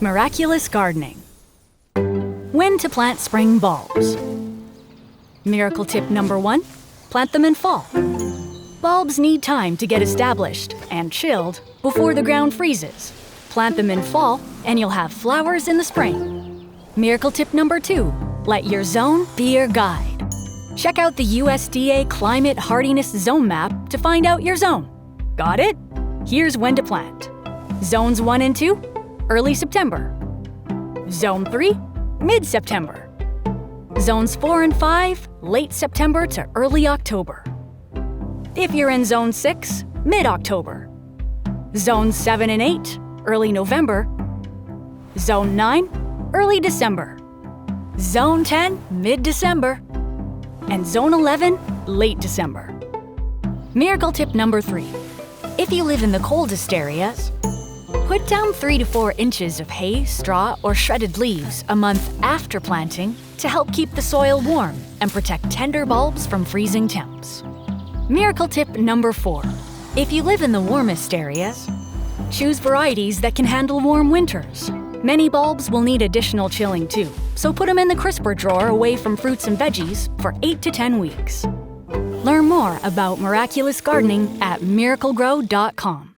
Miraculous Gardening. When to plant spring bulbs. Miracle tip number 1, plant them in fall. Bulbs need time to get established and chilled before the ground freezes. Plant them in fall and you'll have flowers in the spring. Miracle tip number 2, let your zone be your guide. Check out the USDA Climate Hardiness Zone Map to find out your zone. Got it? Here's when to plant. Zones 1 and 2, early September. Zone 3, mid-September. Zones 4 and 5, late September to early October. If you're in Zone 6, mid-October. Zones 7 and 8, early November. Zone 9, early December. Zone 10, mid-December. And Zone 11, late December. Miracle tip number 3. If you live in the coldest areas, put down 3 to 4 inches of hay, straw, or shredded leaves a month after planting to help keep the soil warm and protect tender bulbs from freezing temps. Miracle tip number 4. If you live in the warmest areas, choose varieties that can handle warm winters. Many bulbs will need additional chilling too, so put them in the crisper drawer away from fruits and veggies for 8 to 10 weeks. Learn more about miraculous gardening at miraclegrow.com.